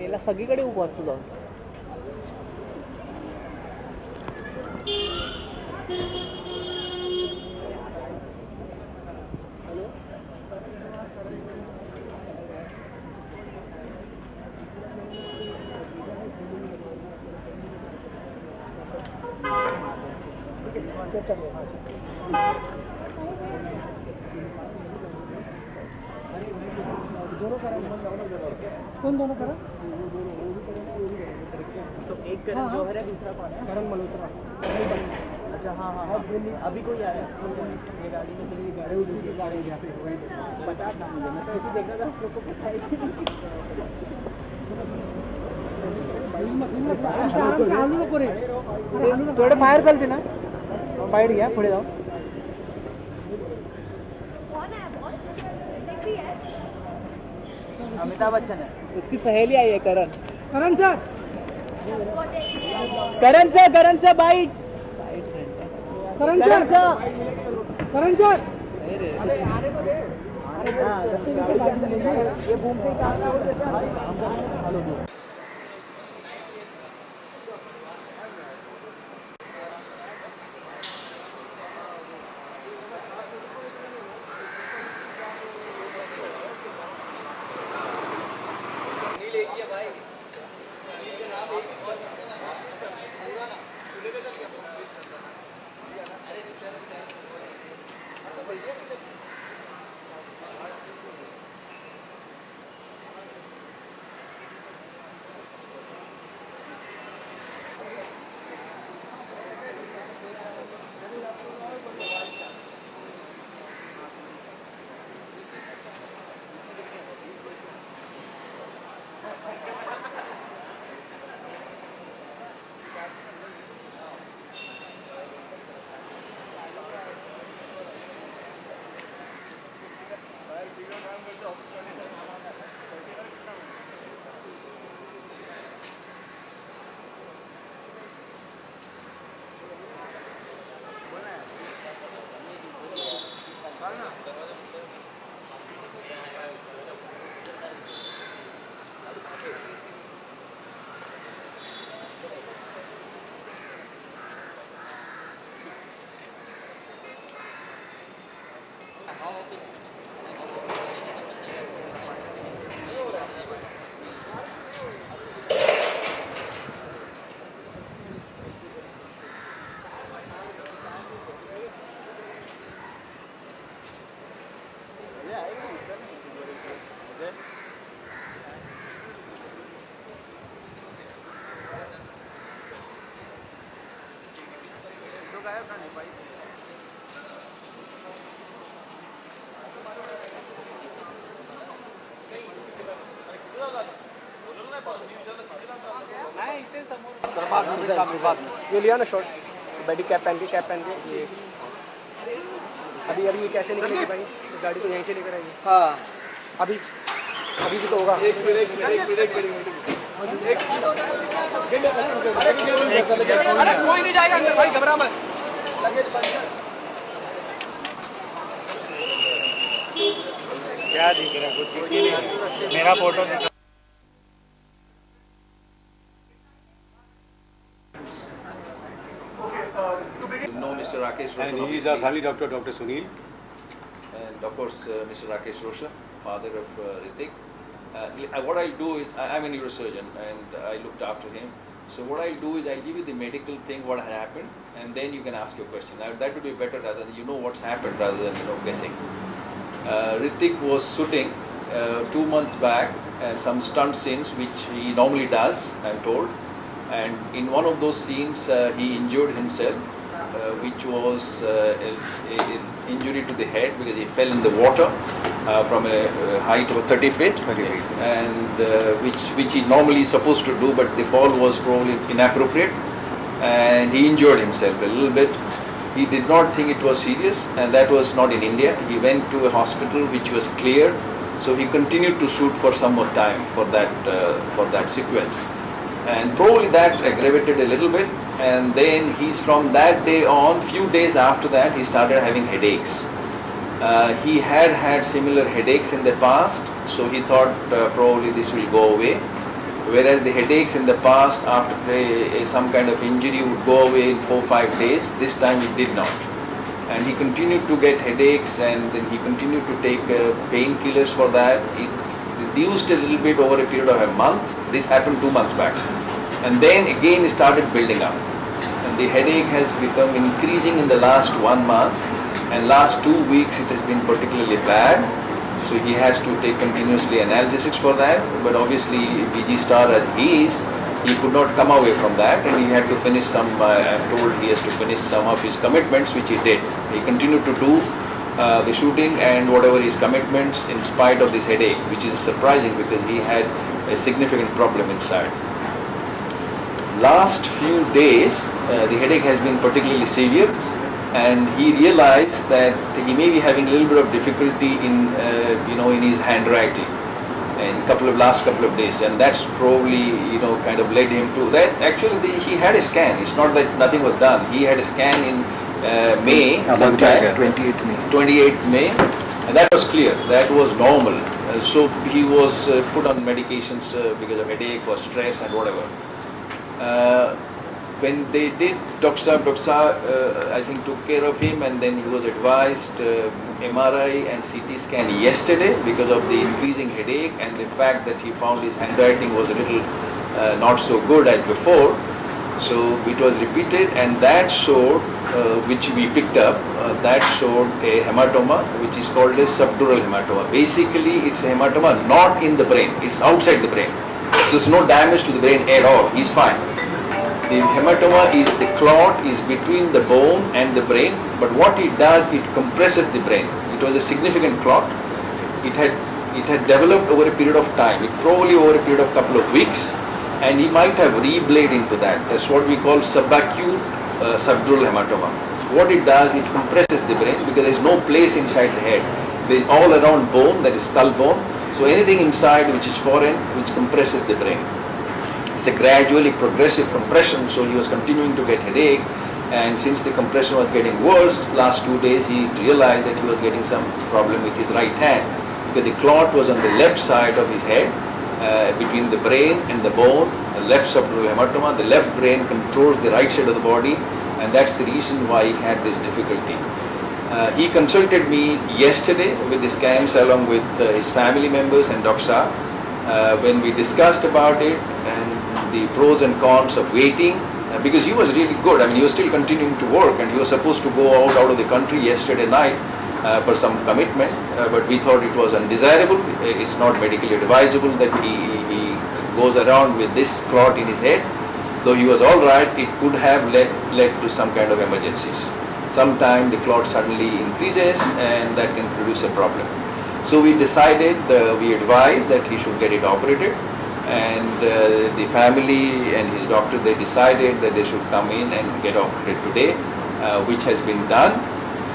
मेला सगळीकडे उभं असतो जाऊन. कौन दोनों करा? तो एक करण जौहर है, दूसरा कौन है? करण मल्होत्रा. अच्छा हाँ हाँ हाँ. अभी कोई आया है? ये गाड़ी में चली गाड़ी दूसरी गाड़ी जहाँ पे बता था मुझे. मैं तो ऐसे देख रहा था, आप लोग को पता है कि थोडे बाहेर चालते ना, बाहेर घ्या, पुढे जाऊ. अमिताभ बच्चन है, उसकी सहेली आई है करण. करण सर, करण सर, करण सर बाइट. करण सर, करण सर. ये बूम से ये लिया ना शॉट. बैठी कैप पहन के ये अभी ये कैसे निकलेगी भाई? गाड़ी तो यहीं से लेकर आएगी. हाँ अभी भी तो होगा. एक मिनट अरे कोई नहीं जाएगा अंदर भाई, घबरा मत. लगेज बंद कर. क्या दिख रहा है? कुछ नहीं. मेरा फोटो दिखा. Mr. Rakesh Rosha. And he is our family doctor, Dr. Sunil. And of course, Mr. Rakesh Rosha, father of Ritik. What I do is, I'm a neurosurgeon and I looked after him. So what I do is I give you the medical thing, what had happened, and then you can ask your question. That would be better rather than you know what's happened rather than guessing. Ritik was shooting 2 months back and some stunt scenes which he normally does, I'm told. And in one of those scenes he injured himself. Which was an injury to the head because he fell in the water from a height of 30 feet, and which he normally supposed to do, but the fall was probably inappropriate, and he injured himself a little bit. He did not think it was serious, and that was not in India. He went to a hospital which was clear, so he continued to shoot for some more time for that sequence. And probably that aggravated a little bit, and then he's from that day on, few days after that, he started having headaches. He had similar headaches in the past, so he thought probably this will go away. Whereas the headaches in the past after some kind of injury would go away in 4-5 days, this time it did not. And he continued to get headaches, and then he continued to take painkillers for that. It's reduced a little bit over a period of a month. This happened 2 months back. And then again it started building up. And the headache has become increasing in the last 1 month, and last 2 weeks it has been particularly bad. So he has to take continuously analgesics for that, but obviously BG star as he is, he could not come away from that, and he had to finish some, I'm told he has to finish some of his commitments, which he did. He continued to do the shooting and whatever his commitments in spite of this headache, which is surprising because he had a significant problem inside. Last few days, the headache has been particularly severe, and he realized that he may be having a little bit of difficulty in, in his handwriting in last couple of days, and that's probably, kind of led him to that. Actually, he had a scan. It's not that nothing was done. He had a scan in May, sometime, 28th May, and that was clear. That was normal. So he was put on medications because of headache or stress and whatever. When they did, Dr. I think took care of him, and then he was advised MRI and CT scan yesterday because of the increasing headache and the fact that he found his handwriting was a little not so good as before. So it was repeated, and that showed, which we picked up, that showed a hematoma which is called a subdural hematoma. Basically it's a hematoma not in the brain, it's outside the brain. So there's no damage to the brain at all, he's fine. The hematoma is, the clot is between the bone and the brain, but what it does, it compresses the brain. It was a significant clot. It had developed over a period of time, probably over a period of couple of weeks, and he might have re-bled into that. That's what we call subacute subdural hematoma. What it does, it compresses the brain because there is no place inside the head. There is all around bone, that is skull bone. So anything inside which is foreign, which compresses the brain. It's a gradually progressive compression, so he was continuing to get headache, and since the compression was getting worse, last 2 days he realized that he was getting some problem with his right hand, because the clot was on the left side of his head, between the brain and the bone, the left subdural hematoma. The left brain controls the right side of the body, and that's the reason why he had this difficulty. He consulted me yesterday with the scans along with his family members and Dr. Shah. When we discussed about it and the pros and cons of waiting, because he was really good. I mean, he was still continuing to work, and he was supposed to go out of the country yesterday night for some commitment, but we thought it was undesirable. It's not medically advisable that he goes around with this clot in his head. Though he was all right, it could have led to some kind of emergencies. Sometime the clot suddenly increases, and that can produce a problem. So we decided, we advised that he should get it operated, and the family and his doctor, they decided that they should come in and get operated today, which has been done,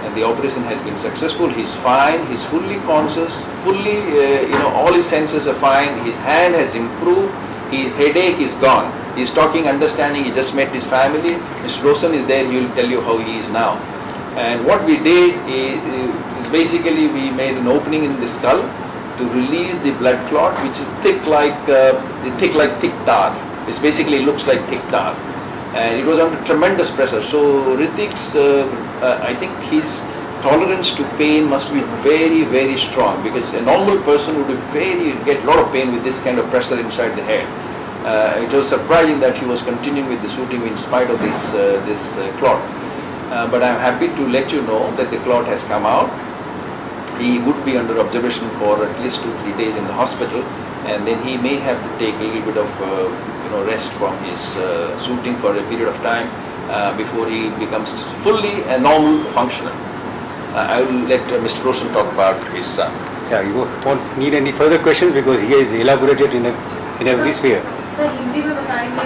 and the operation has been successful. He's fine, he's fully conscious, fully, all his senses are fine, his hand has improved, his headache is gone. He's talking, understanding, he just met his family. Mr. Roshan is there, he will tell you how he is now. And what we did is basically we made an opening in the skull to release the blood clot, which is thick like thick tar. It basically looks like thick tar, and it was under tremendous pressure. So Ritik's, I think his tolerance to pain must be very, very strong, because a normal person would get a lot of pain with this kind of pressure inside the head. It was surprising that he was continuing with the shooting in spite of this clot. But I am happy to let you know that the clot has come out. He would be under observation for at least 2-3 days in the hospital, and then he may have to take a little bit of rest from his shooting for a period of time before he becomes fully a normal functional. I will let Mr. Roshan talk about his son. Yeah, you won't need any further questions because he is elaborated in every sphere. Sir Hindi में बताएंगे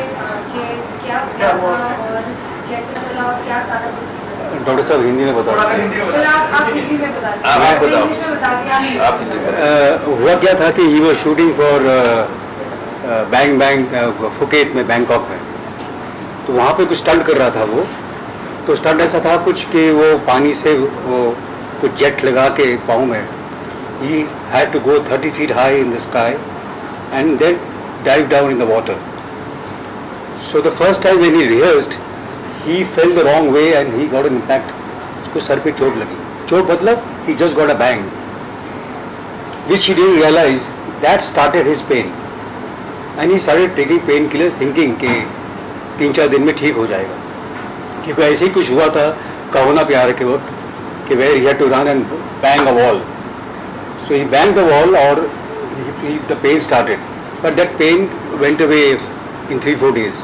कि क्या हुआ और कैसे चला और क्या सारा कुछ। डॉक्टर साहब हिंदी में बताओ। सर आप हिंदी में बताइए। आप बताओ। इंग्लिश में बताइए आप। हुआ क्या था कि he was shooting for bang Phuket में, बैंकॉक में, तो वहाँ पे कुछ स्टंट कर रहा था वो। तो स्टंट ऐसा था कुछ कि वो पानी से वो कुछ जेट लगा के पाँव में, he had to go 30 feet high in the sky, and then dive down in the water. So the first time when he rehearsed, he fell the wrong way and he got an impact. उसको sir पे चोट लगी. चोट मतलब he just got a bang, which he didn't realize that started his pain. And he started taking painkillers thinking कि 3-4 दिन में ठीक हो जाएगा. क्योंकि ऐसे ही कुछ हुआ था कहोना प्यार के वक्त कि where he had to run and bang a wall. So he banged the wall और the pain started. But that pain went away in 3-4 days.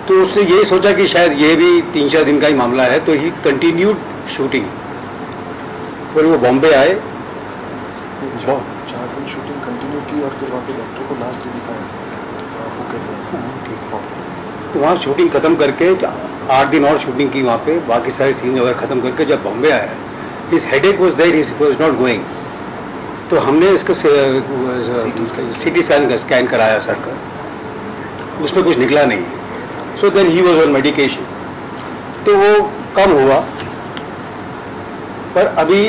तो उसने ये सोचा कि शायद ये भी 3-4 दिन का ही मामला है, तो ही कंटिन्यूड शूटिंग. फिर वो बॉम्बे आए, 4 दिन शूटिंग कंटिन्यू की और फिर वहाँ पे डॉक्टर को लास्ट डे दिखाया फुकेट में. तो वहाँ शूटिंग ख़त्म करके 8 दिन और शूटिंग की वहाँ पे, बाकी सारे सीन वगैरह ख़त्म करके जब बॉम्बे आया, his headache was there, he was not going. तो हमने इसका CT स्कैन कराया सर का, उसमें कुछ निकला नहीं. So then he was on medication, तो वो कम हुआ. पर अभी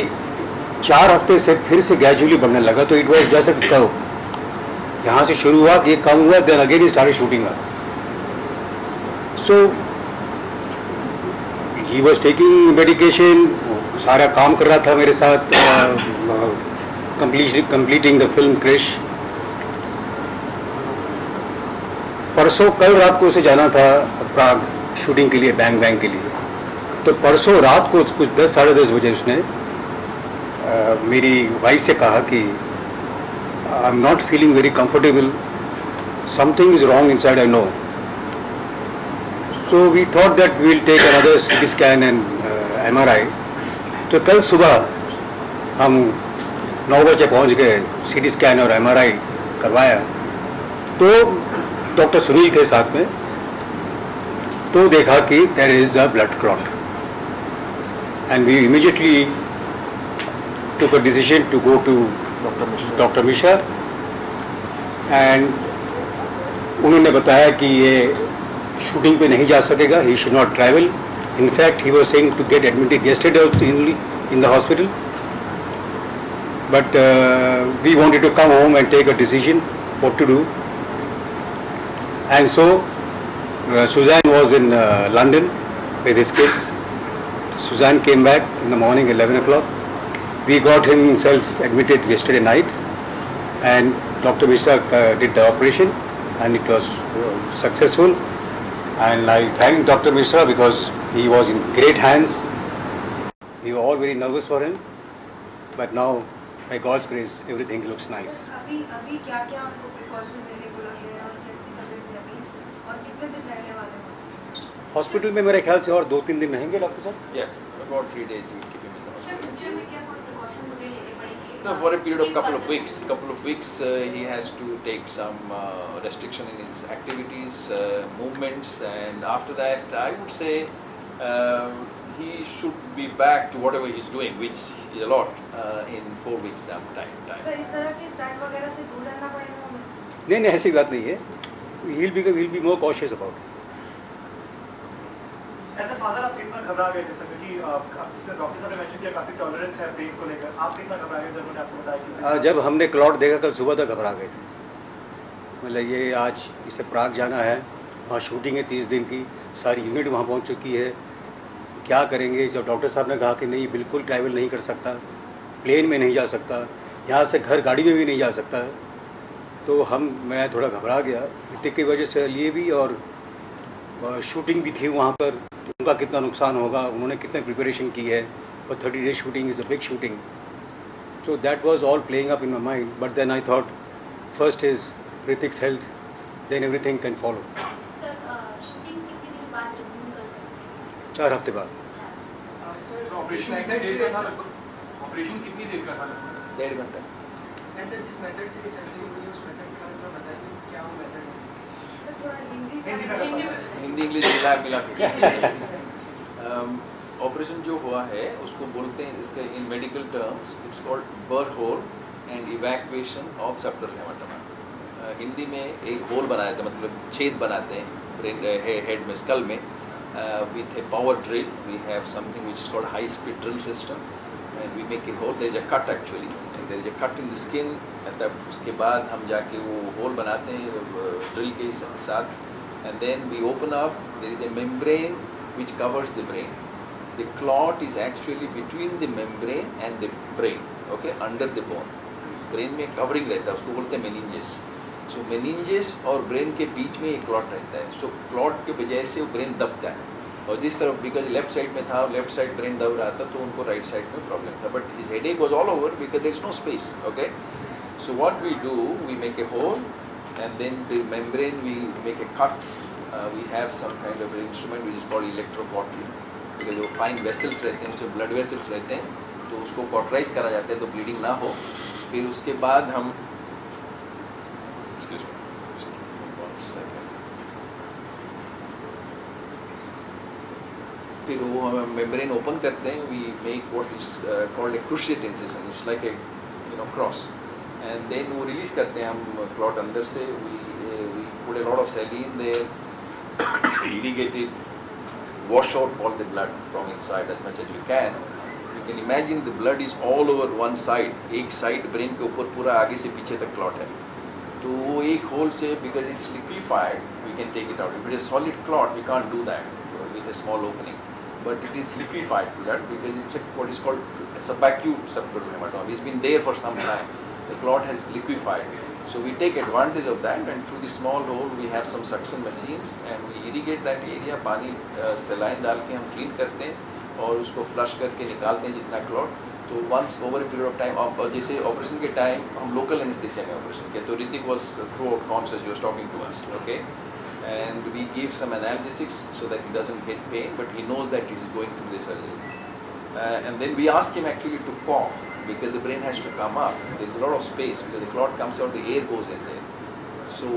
4 हफ्ते से फिर से ग्रेजुअली बढ़ने लगा. तो इट वाज जैसे कर्व, यहाँ से शुरू हुआ, ये कम हुआ, then again he started shooting up. So he was taking medication, सारा काम कर रहा था मेरे साथ, कंप्लीटिंग द फिल्म क्रिश. परसों कल रात को उसे जाना था प्राग शूटिंग के लिए, बैंग बैंग के लिए. तो परसों रात को कुछ 10-10:30 बजे उसने मेरी वाइफ से कहा कि I am not feeling very comfortable, something is wrong inside, I know. So we thought that we will take another CT scan and MRI. तो कल सुबह हम 9 बजे पहुँच गए, CT स्कैन और MRI करवाया. तो डॉक्टर सुनील थे साथ में, तो देखा कि there is a blood clot. And we immediately took a decision to go to Dr. Mishra, and उन्होंने बताया कि ये शूटिंग पे नहीं जा सकेगा, he should not travel. In fact, he was saying to get admitted yesterday in the hospital, but we wanted to come home and take a decision what to do. And so Suzanne was in London with his kids. Suzanne came back in the morning 11 o'clock. We got himself admitted yesterday night, and Dr. Mishra did the operation, and it was successful. And I thank Dr. Mishra because he was in great hands. We were all very nervous for him, but now, by God's grace, everything looks nice. अभी क्या-क्या आपको precautions लेने बोला गया है और कैसी तबीयत है अभी और कितने दिन रहने वाले हैं हॉस्पिटल में? मेरे ख्याल से और 2-3 दिन रहेंगे डॉक्टर साहब. Yes, about 3 days we keep him in the hospital. Future में क्या लेने पड़ेंगे? No, for a period of couple of weeks, he has to take some restriction in his activities, movements, and after that, I would say he should be back to whatever he's doing, which is a lot, in 4 weeks time. Sir इस तरह के style वगैरह से दूर रहना पड़ेगा हमें? नहीं, ऐसी बात नहीं है. He'll be more cautious about it. ऐसे फादर आप कितना घबरा गए थे सर, क्योंकि डॉक्टर साहब ने मेंशन किया काफी टॉलरेंस है पेन को लेकर, आप कितना घबरा गए जब उन्होंने आपको बताया? जब हमने क्लॉट देखा कल सुबह तक घबरा गए थे. मतलब ये आज इसे प्राग जाना है, वहाँ शूटिंग है 30 दिन की, सारी यूनिट वहाँ पहुँच चुकी है, क्या करेंगे. जब डॉक्टर साहब ने कहा कि नहीं बिल्कुल ट्रैवल नहीं कर सकता, प्लेन में नहीं जा सकता, यहाँ से घर गाड़ी में भी नहीं जा सकता, तो मैं थोड़ा घबरा गया. ऋतिक की वजह से लिए भी, और शूटिंग भी थी वहाँ पर, उनका कितना नुकसान होगा, उन्होंने कितने प्रिपरेशन की है, और 30 days shooting is a big shooting. So that was all playing up in my mind. But then I thought first is Hrithik's health, then everything can follow. Sir shooting कितने दिन बाद रिज्यूम कर सकते हैं? 4 हफ्ते बाद. सर ऑपरेशन कितनी देर का था? ऑपरेशन कितनी देर का था? 1.5 घंटा. सर जिस मेथड से सर्जरी हुई उस मेथड के बारे में बताइए, क्या वो मेथड है? सर थोड़ा हिंदी इंग्लिश मिला के. ऑपरेशन जो हुआ है उसको बोलते हैं, इसके इन medical terms it's called burr hole and evacuation of subdural hematoma. Hindi में एक होल बनाया था, मतलब छेद बनाते हैं हेड में, स्कल में, with a power drill. We have something which is called high speed drill system, and we make a hole. There is a cut actually, and there is a cut in the skin तब उसके बाद हम जाके वो whole बनाते हैं drill के साथ, and then we open up. There is a membrane which covers the brain. The clot is actually between the membrane and the brain, okay, under the bone. Brain में कवरिंग रहता है, उसको बोलते हैं मेनिंजेस. सो meninges और brain के बीच में एक क्लॉट रहता है. सो क्लॉट के वजह से वो ब्रेन दबता है, और जिस तरफ बिकॉज लेफ्ट साइड में था, लेफ्ट साइड ब्रेन दब रहा था, तो उनको राइट साइड में प्रॉब्लम था. But his headache was all over because there is no space. Okay, so what we do, we make a hole and then the membrane we make a cut. We have some kind of an instrument which is called electrocautery, because जो fine vessels रहते हैं, उसमें blood vessels रहते हैं, तो उसको कॉटराइज करा जाता है तो ब्लीडिंग ना हो. फिर उसके बाद हम फिर वो मेम्ब्रेन ओपन करते हैं. We make what is called a cruciate incision. It's like a cross, and then वो रिलीज करते हैं हम क्लॉट अंदर से. We put a lot of saline there, irrigate it, wash out all the blood from inside as much as you can. You can imagine the blood is all over one side. एक side brain के ऊपर पूरा आगे से पीछे तक clot है. तो वो एक होल से, because it's liquefied, we can take it out. If it is solid clot, we can't do that with a small opening. But it is liquefied blood because it's what is called subacute subdural hematoma. It's been there for some time. The clot has liquefied. So we take advantage of that, and through the small hole we have some suction machines and we irrigate that area. पानी saline डाल के हम clean करते हैं और उसको flush करके निकालते हैं जितना clot. तो once over a period of time, जैसे ऑपरेशन के टाइम हम लोकल एनेस्थीसिया में ऑपरेशन किया, तो Hrithik was throughout conscious, he was talking to us, okay, and we gave some analgesics so that he doesn't get pain, but he knows that he is going through the surgery. And then we ask him actually to cough, because the brain has to come up. There is a lot of space because the clot comes out, the air goes in there. So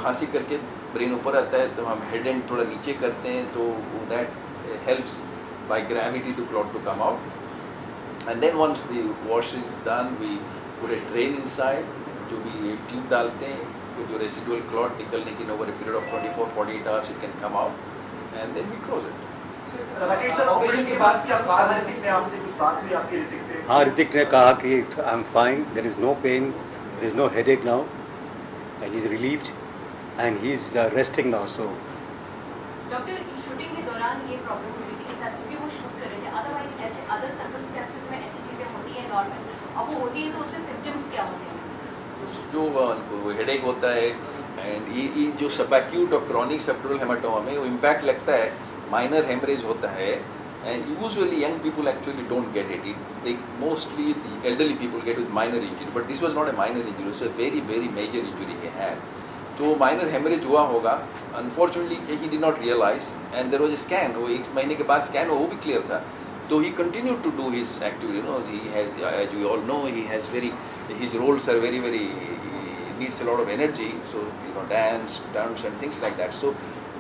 खांसी करके brain ऊपर आता है, तो हम head and थोड़ा नीचे करते हैं, तो that helps by gravity the clot to come out. And then once the wash is done, we put a drain inside, जो भी ट्यूब डालते हैं, तो जो residual clot निकलने की over a period of 24-48 hours it can come out, and then we close it. Rakesh sir, operation के बाद क्या कुछ कहा ऋतिक ने आपसे? कुछ बात हुई आपकी ऋतिक से? हाँ, ऋतिक ने कहा कि I am fine, there is no pain, there is no headache now, he is relieved and he is resting now. So doctor, shooting के दौरान ये प्रॉब्लम हुई थी साथ, क्योंकि वो शूट कर रहे थे. अदरवाइज ऐसे अदर सर्कमस्टेंसेस में ऐसी चीज़ें होती हैं नॉर्मल, अब वो होती है तो उसके सिम्टम्स क्या होते हैं? जो हेडेक होता है, एंड ये जो सबैक्यूट और क्रॉनिक सबडुरल हेमाटोमा में वो इम्पैक्ट लगता है, माइनर हेमरेज होता है, and usually young people actually don't get it. They mostly the elderly people get with minor injury, but this was not a minor injury, it was a very very major injury he had. तो minor hemorrhage हुआ होगा, unfortunately he did not realize, and there was a scan. वो एक महीने के बाद scan हुआ, वो भी क्लियर था. So he continued to do his activity. You know, he has, as we all know, he has his roles are very very, he needs a lot of energy. So you know, dance and things like that. So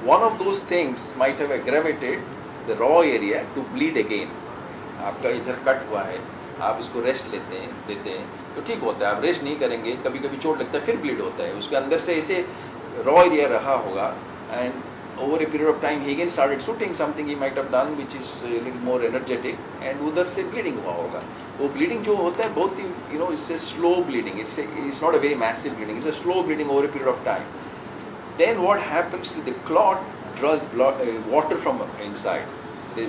one of those things might have aggravated the raw area to bleed again. आपका इधर cut हुआ है, आप इसको rest देते हैं तो ठीक होता है. आप रेस्ट नहीं करेंगे, कभी कभी चोट लगता है, फिर ब्लीड होता है. उसके अंदर से ऐसे रॉ एरिया रहा होगा, and over a period of time he again started shooting something he might have done which is little more energetic, and उधर से ब्लीडिंग हुआ होगा. वो ब्लीडिंग जो होता है बहुत ही, you know, it's a slow bleeding. It's not a very massive bleeding, it's a slow bleeding over a period of time. Then what happens is the clot draws water from inside.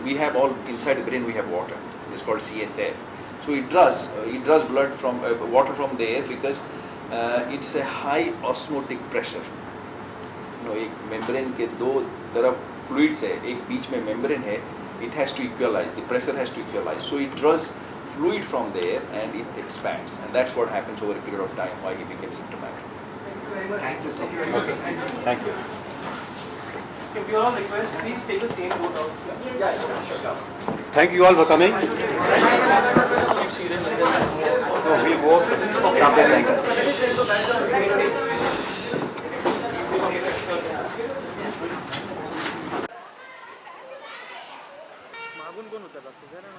We have all inside the brain, we have water. It's called CSF. So it draws blood from water from there because it's a high osmotic pressure. You know, एक membrane के दो तरफ fluids है, एक बीच में membrane है. It has to equalize. The pressure has to equalize. So it draws fluid from there and it expands, and that's what happens over a period of time why he became symptomatic. Thank you so much. thank you. If you all request, please take the same boat out. Yeah, sure. Thank you all for coming. No, we'll go मागून कोण होता doctor?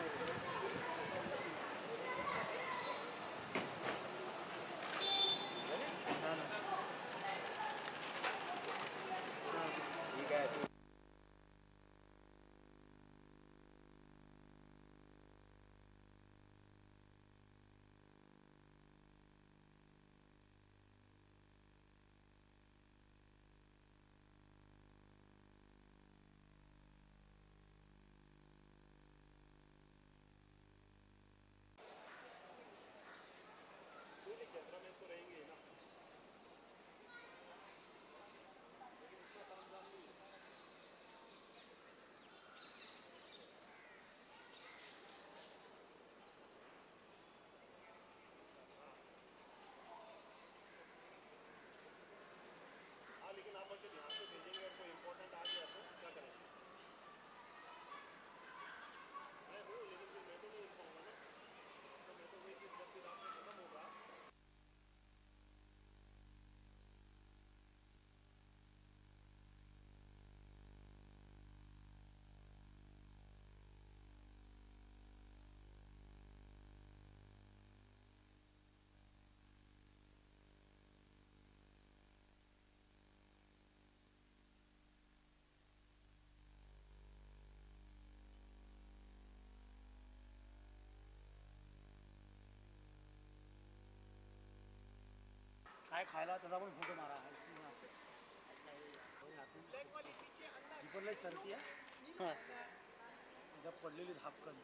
काय खायला त्याचा पण photo मारा चलती आहे जब पडलेली धापकन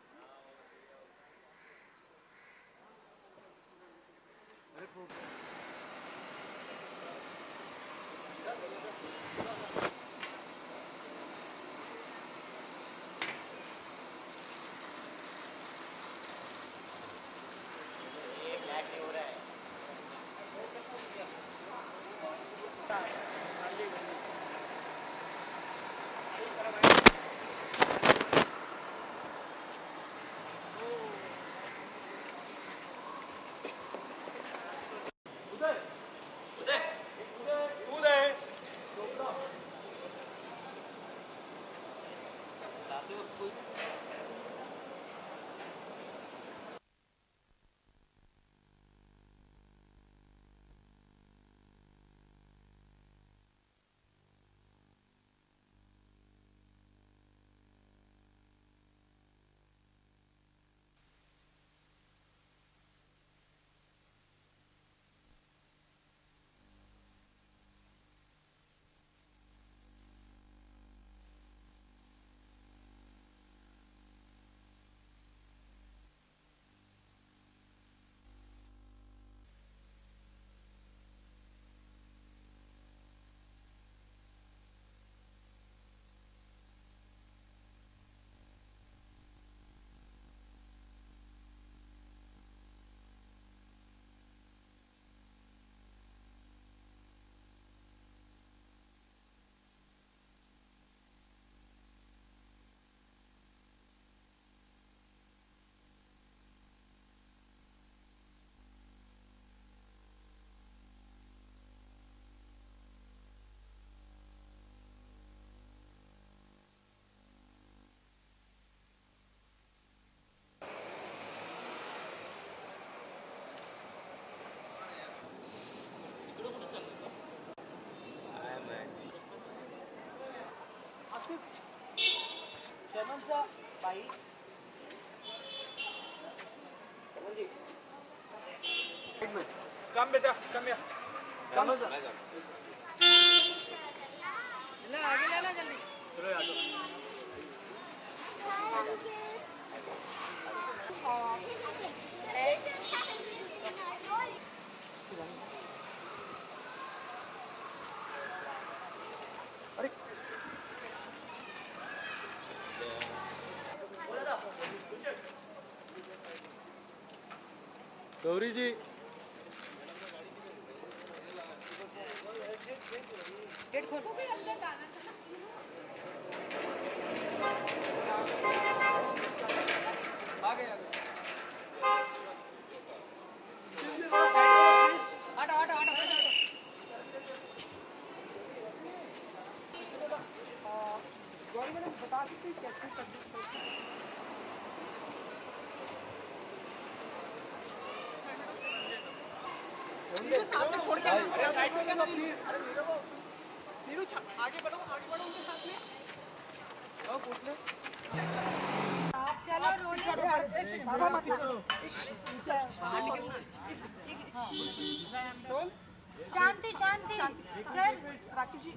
अरे फोटो शेमनचा बाई कम बेटा कम या कम आगे लेना जल्दी चलो आ जाओ गौरी जी गेट खोल आ गए गौरी मैंने बता सकती कैसे छोड़ के साइड में क्या प्लीज अरे नीरू आगे बढ़ो उनके साथ में और पूछ ले आप चलो रोड बाबा मत शांति शांति सर राकेश जी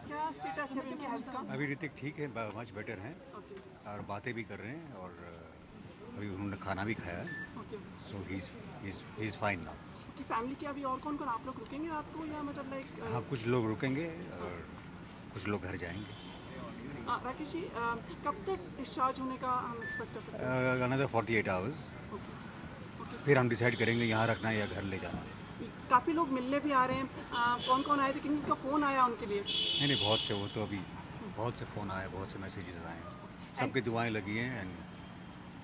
क्या स्टेटस है उनकी हेल्थ का? अभी ऋतिक ठीक है, मच बेटर हैं और बातें भी कर रहे हैं और अभी उन्होंने खाना भी खाया है, so he is fine now. Family के अभी और कौन आप लोग रुकेंगे रात को या मतलब लाइक? हाँ, कुछ लोग रुकेंगे और कुछ लोग घर जाएंगे। राकेश जी कब तक डिस्चार्ज होने का हम एक्सपेक्ट कर सकते हैं? अनदर 48 आवर्स, फिर हम डिसाइड करेंगे यहाँ रखना है या घर ले जाना। काफ़ी लोग मिलने भी आ रहे हैं, कौन कौन आए थे, किन का फ़ोन आया उनके लिए? नहीं बहुत से, वो तो अभी बहुत से फ़ोन आए, बहुत से मैसेजेस आए, सबकी दुआएं लगी हैं and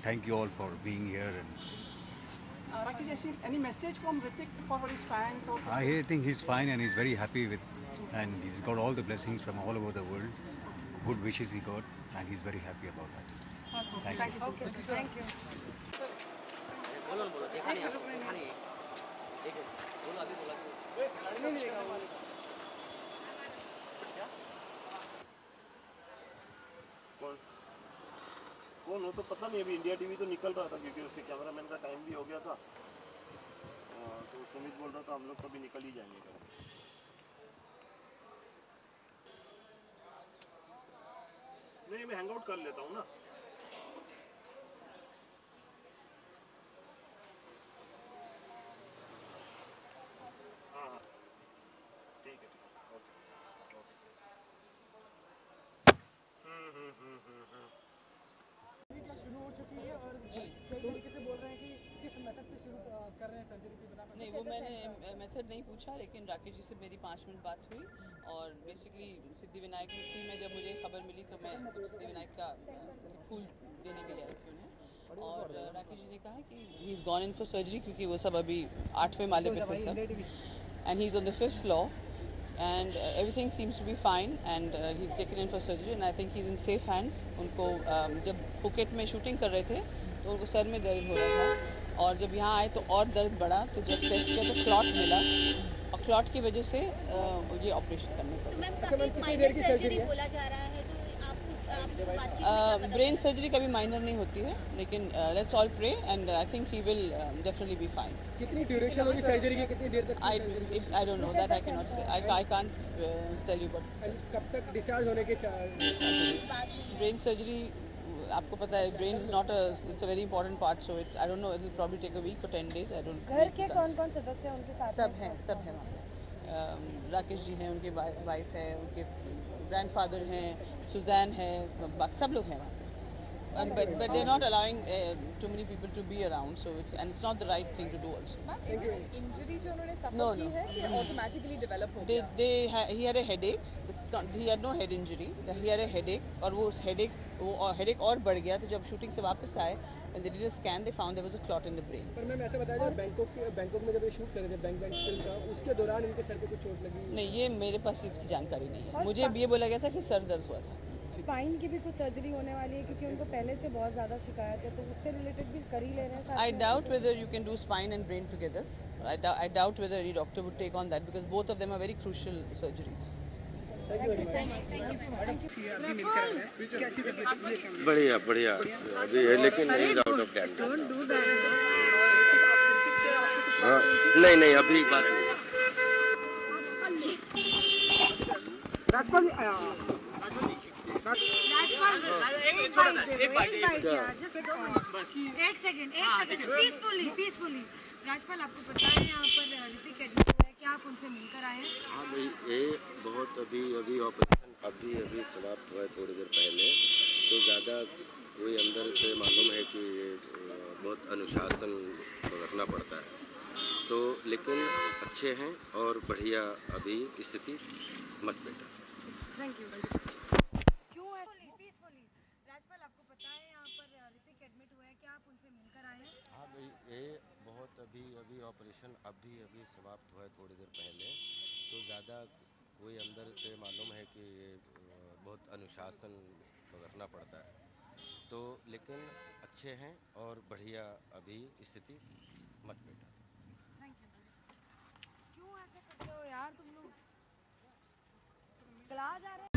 thank you all for being here. Rakesh, any message from Hrithik for his fans? Or I think he's fine and he's very happy with, and he's got all the blessings from all over the world. Good wishes he got, and he's very happy about that. Thank you. Okay, thank you. बोलो देखा नहीं देखो बोलो अभी बोला कौन हो तो पता नहीं, अभी इंडिया टीवी तो निकल रहा था क्योंकि उसके कैमरामैन का टाइम भी हो गया था। तो सुमित बोल रहा था हम लोग तो अभी निकल ही जाएंगे घर। नहीं मैं हैंग आउट कर लेता हूँ ना। हाँ ठीक है ओके ओके। शुरू हो चुकी है और कई तरीके से बोल रहे हैं कि किस मेथड से शुरू कर रहे हैं सर्जरी की बता। नहीं, वो मैंने मेथड नहीं पूछा, लेकिन राकेश जी से मेरी 5 मिनट बात हुई और बेसिकली सिद्धिविनायक मिट्टी में जब मुझे खबर मिली तो मैं सिद्धिविनायक का फूल देने के लिए आई थी उन्हें, और राकेश जी ने कहा कि he is gone in for surgery, क्योंकि वो सब अभी 8वें माले पे थे सब, and he is on the 5th floor and everything seems to be fine and he's taken in for surgery and I think he's in safe hands. उनको जब Phuket में शूटिंग कर रहे थे तो उनको सर में दर्द हो रहा था और जब यहाँ आए तो और दर्द बढ़ा, तो जब टेस्ट किया तो क्लॉट मिला और क्लॉट की वजह से ये ऑपरेशन करने पड़ा। तो कितनी देर की सर्जरी बोला जा रहा है, तो आप ब्रेन सर्जरी कभी माइनर नहीं होती है, लेकिन let's all pray and I think he will definitely be fine. कितनी ड्यूरेशन होगी सर्जरी की, कितनी देर तक? I don't know that, I cannot say, I can't tell you, but कब तक डिस्चार्ज होने के ब्रेन सर्जरी आपको पता है, brain is not it's a very important part, so it's I don't know, it will probably take a week और 10 days। I don't. घर के कौन-कौन सदस्य हैं उनके साथ? सब हैं वहाँ पे। राकेश जी हैं, उनके वाइफ है, उनके ग्रैंडफादर हैं, सुजैन है, सब लोग हैं वहाँ पे। But they're not allowing too many people to be around, so it's not the right thing to do also. Injury जो उन्होंने सफर की है कि ऑटोमेटिकली डेवलप हो गया? He had a headache. He had no head injury. He had a headache और वो headache और बढ़ गया, तो जब शूटिंग से वापस आए when they did a scan they found there was a clot in the brain. पर मैम ऐसा बताया जाए बैंकॉक में जब ये शूट कर रहे थे बैंक फिल्म का, उसके दौरान इनके सर पे कुछ चोट लगी? नहीं, ये मेरे पास इसकी जानकारी नहीं है। मुझे ये बोला गया था कि सर दर्द हुआ था। स्पाइन की भी कुछ सर्जरी होने वाली है क्योंकि उनको पहले से बहुत ज़्यादा शिकायत है, तो उससे रिलेटेड भी कर ही ले रहे हैं। I doubt whether you can do spine and brain together. I doubt whether any doctor would take on that because both of them are very crucial surgeries. बढ़िया बढ़िया अभी है, लेकिन आउट ऑफ कैंसर। हाँ नहीं अभी बात नहीं। राजपाल एक सेकंड पीसफुली राजपाल, आपको पता है यहाँ पर ऋतिक एडमिट हुआ है, क्या आप उनसे मिलकर आए हैं? हाँ भाई, ये बहुत अभी ऑपरेशन अभी समाप्त हुआ है थोड़ी देर पहले, तो ज़्यादा कोई अंदर से मालूम है कि बहुत अनुशासन रखना पड़ता है, तो लेकिन अच्छे हैं और बढ़िया अभी स्थिति मत बेटा। Thank you. क्यों है पीसफुली राजपाल, आपको पता है यहाँ पर ऋतिक एडमिट हुआ है, क्या आप उनसे मिलकर आए हैं? हाँ भाई, ये बहुत अभी ऑपरेशन अभी समाप्त हुआ है थोड़ी देर पहले, तो ज़्यादा कोई अंदर से मालूम है कि बहुत अनुशासन रखना पड़ता है, तो लेकिन अच्छे हैं और बढ़िया अभी स्थिति मत बेटा। Thank you. क्यों ऐसे करते हो यार तुम लोग? गला जा रहे